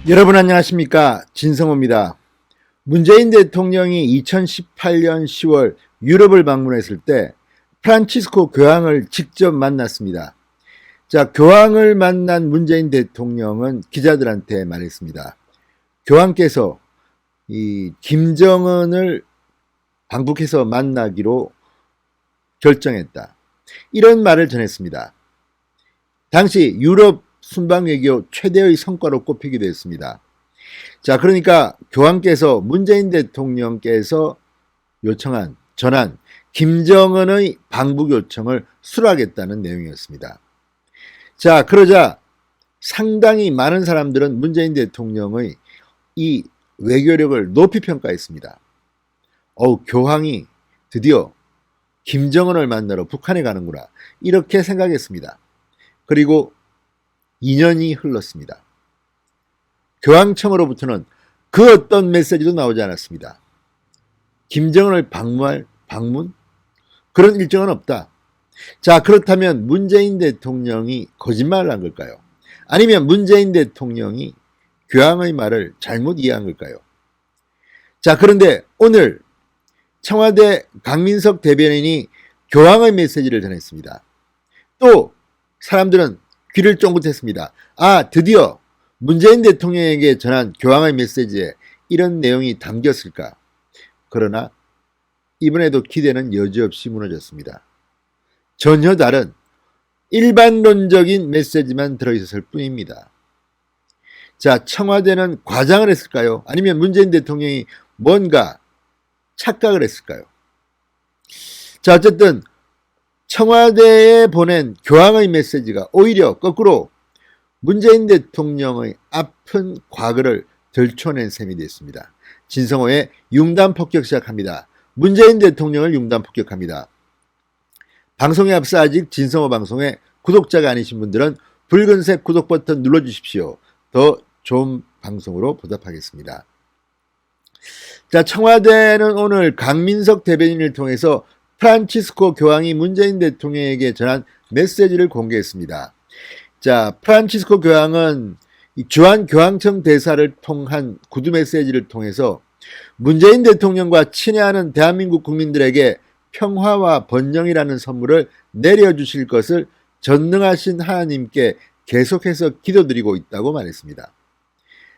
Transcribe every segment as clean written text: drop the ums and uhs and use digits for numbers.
여러분 안녕하십니까? 진성호입니다. 문재인 대통령이 2018년 10월 유럽을 방문했을 때 프란치스코 교황을 직접 만났습니다. 자, 교황을 만난 문재인 대통령은 기자들한테 말했습니다. 교황께서 이 김정은을 방북해서 만나기로 결정했다. 이런 말을 전했습니다. 당시 유럽 순방 외교 최대의 성과로 꼽히기도 했습니다. 자, 그러니까 교황께서 문재인 대통령께서 전한 김정은의 방북 요청을 수락했다는 내용이었습니다. 자, 그러자 상당히 많은 사람들은 문재인 대통령의 이 외교력을 높이 평가했습니다. 교황이 드디어 김정은을 만나러 북한에 가는구나, 이렇게 생각했습니다. 그리고 2년이 흘렀습니다. 교황청으로부터는 그 어떤 메시지도 나오지 않았습니다. 김정은을 방문? 그런 일정은 없다. 자, 그렇다면 문재인 대통령이 거짓말을 한 걸까요? 아니면 문재인 대통령이 교황의 말을 잘못 이해한 걸까요? 자, 그런데 오늘 청와대 강민석 대변인이 교황의 메시지를 전했습니다. 또 사람들은 귀를 쫑긋했습니다. 드디어 문재인 대통령에게 전한 교황의 메시지에 이런 내용이 담겼을까? 그러나 이번에도 기대는 여지없이 무너졌습니다. 전혀 다른 일반론적인 메시지만 들어있었을 뿐입니다. 자, 청와대는 과장을 했을까요? 아니면 문재인 대통령이 뭔가 착각을 했을까요? 자, 어쨌든 청와대에 보낸 교황의 메시지가 오히려 거꾸로 문재인 대통령의 아픈 과거를 들춰낸 셈이 됐습니다. 진성호의 융단 폭격 시작합니다. 문재인 대통령을 융단 폭격합니다. 방송에 앞서 아직 진성호 방송에 구독자가 아니신 분들은 붉은색 구독 버튼 눌러주십시오. 더 좋은 방송으로 보답하겠습니다. 자, 청와대는 오늘 강민석 대변인을 통해서 프란치스코 교황이 문재인 대통령에게 전한 메시지를 공개했습니다. 자, 프란치스코 교황은 주한 교황청 대사를 통한 구두 메시지를 통해서 문재인 대통령과 친애하는 대한민국 국민들에게 평화와 번영이라는 선물을 내려주실 것을 전능하신 하나님께 계속해서 기도드리고 있다고 말했습니다.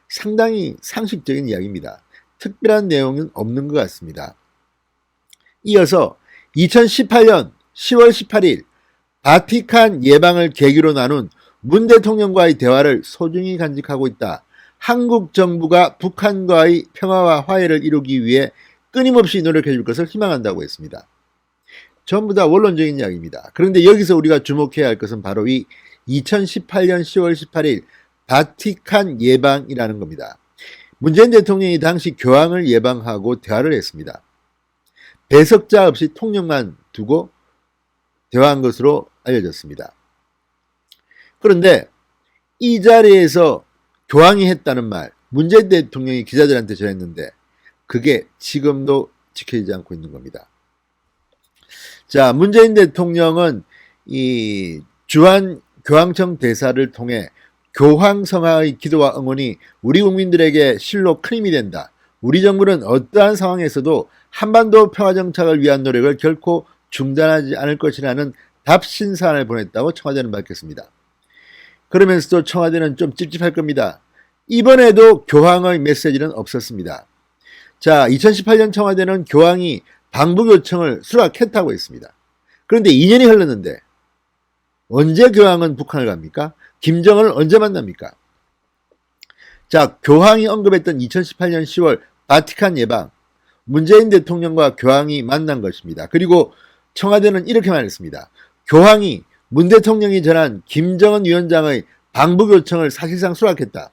상당히 상식적인 이야기입니다. 특별한 내용은 없는 것 같습니다. 이어서 2018년 10월 18일 바티칸 예방을 계기로 나눈 문 대통령과의 대화를 소중히 간직하고 있다. 한국 정부가 북한과의 평화와 화해를 이루기 위해 끊임없이 노력해 줄 것을 희망한다고 했습니다. 전부 다 원론적인 이야기입니다. 그런데 여기서 우리가 주목해야 할 것은 바로 이 2018년 10월 18일 바티칸 예방이라는 겁니다. 문재인 대통령이 당시 교황을 예방하고 대화를 했습니다. 배석자 없이 통역만 두고 대화한 것으로 알려졌습니다. 그런데 이 자리에서 교황이 했다는 말, 문재인 대통령이 기자들한테 전했는데 그게 지금도 지켜지지 않고 있는 겁니다. 자, 문재인 대통령은 이 주한 교황청 대사를 통해 교황성하의 기도와 응원이 우리 국민들에게 실로 큰 힘이 된다. 우리 정부는 어떠한 상황에서도 한반도 평화정착을 위한 노력을 결코 중단하지 않을 것이라는 답신사안을 보냈다고 청와대는 밝혔습니다. 그러면서도 청와대는 좀 찝찝할 겁니다. 이번에도 교황의 메시지는 없었습니다. 자, 2018년 청와대는 교황이 방북 요청을 수락했다고 했습니다. 그런데 2년이 흘렀는데 언제 교황은 북한을 갑니까? 김정은을 언제 만납니까? 자, 교황이 언급했던 2018년 10월 바티칸 예방, 문재인 대통령과 교황이 만난 것입니다. 그리고 청와대는 이렇게 말했습니다. 교황이 문 대통령이 전한 김정은 위원장의 방북 요청을 사실상 수락했다.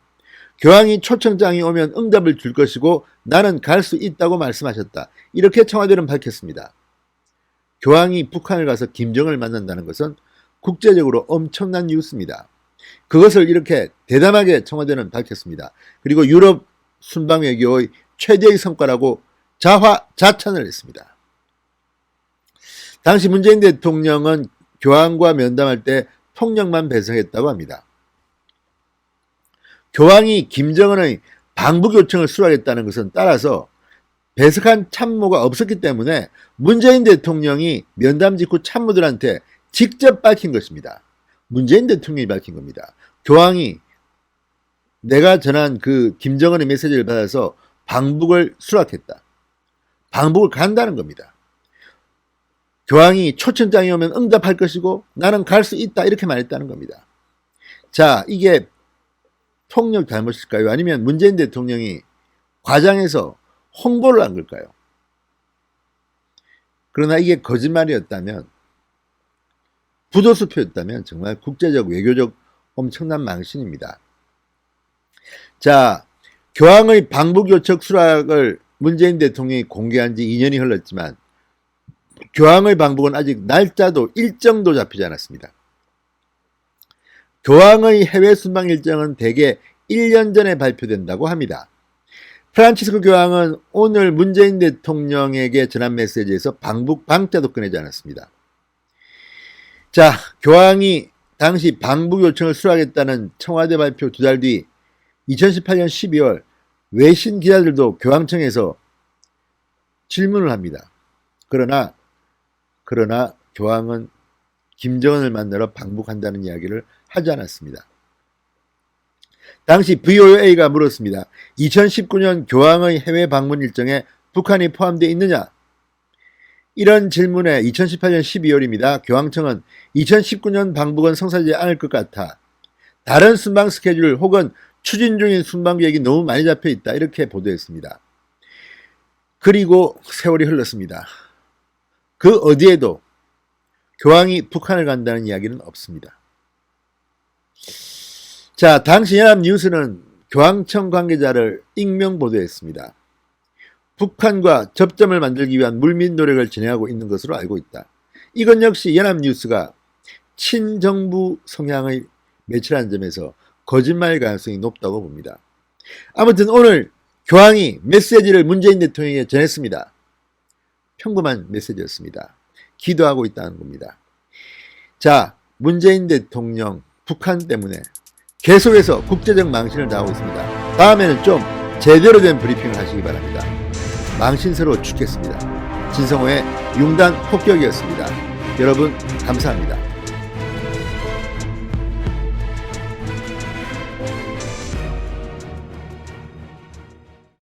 교황이 초청장이 오면 응답을 줄 것이고 나는 갈 수 있다고 말씀하셨다. 이렇게 청와대는 밝혔습니다. 교황이 북한을 가서 김정은을 만난다는 것은 국제적으로 엄청난 뉴스입니다. 그것을 이렇게 대담하게 청와대는 밝혔습니다. 그리고 유럽 순방 외교의 최대의 성과라고 자화자찬을 했습니다. 당시 문재인 대통령은 교황과 면담할 때 통역만 배석했다고 합니다. 교황이 김정은의 방북 요청을 수락했다는 것은 따라서 배석한 참모가 없었기 때문에 문재인 대통령이 면담 직후 참모들한테 직접 밝힌 것입니다. 문재인 대통령이 밝힌 겁니다. 교황이 내가 전한 그 김정은의 메시지를 받아서 방북을 수락했다. 방북을 간다는 겁니다. 교황이 초청장이 오면 응답할 것이고 나는 갈 수 있다 이렇게 말했다는 겁니다. 자, 이게 통역 잘못일까요? 아니면 문재인 대통령이 과장해서 홍보를 한 걸까요? 그러나 이게 거짓말이었다면, 부도수표였다면 정말 국제적 외교적 엄청난 망신입니다. 자, 교황의 방북 요청 수락을 문재인 대통령이 공개한 지 2년이 흘렀지만 교황의 방북은 아직 날짜도 일정도 잡히지 않았습니다. 교황의 해외 순방 일정은 대개 1년 전에 발표된다고 합니다. 프란치스코 교황은 오늘 문재인 대통령에게 전한 메시지에서 방북 방자도 꺼내지 않았습니다. 자, 교황이 당시 방북 요청을 수락했다는 청와대 발표 2달 뒤 2018년 12월 외신 기자들도 교황청에서 질문을 합니다. 그러나 교황은 김정은을 만나러 방북한다는 이야기를 하지 않았습니다. 당시 VOA가 물었습니다. 2019년 교황의 해외 방문 일정에 북한이 포함되어 있느냐? 이런 질문에 2018년 12월입니다. 교황청은 2019년 방북은 성사되지 않을 것 같아. 다른 순방 스케줄 혹은 추진 중인 순방 계획이 너무 많이 잡혀 있다. 이렇게 보도했습니다. 그리고 세월이 흘렀습니다. 그 어디에도 교황이 북한을 간다는 이야기는 없습니다. 자, 당시 연합뉴스는 교황청 관계자를 익명 보도했습니다. 북한과 접점을 만들기 위한 물밑 노력을 진행하고 있는 것으로 알고 있다. 이건 역시 연합뉴스가 친정부 성향의 매체라는 점에서 거짓말 가능성이 높다고 봅니다. 아무튼 오늘 교황이 메시지를 문재인 대통령에게 전했습니다. 평범한 메시지였습니다. 기도하고 있다는 겁니다. 자, 문재인 대통령 북한 때문에 계속해서 국제적 망신을 당하고 있습니다. 다음에는 좀 제대로 된 브리핑을 하시기 바랍니다. 망신스러워 죽겠습니다. 진성호의 융단 폭격이었습니다. 여러분 감사합니다.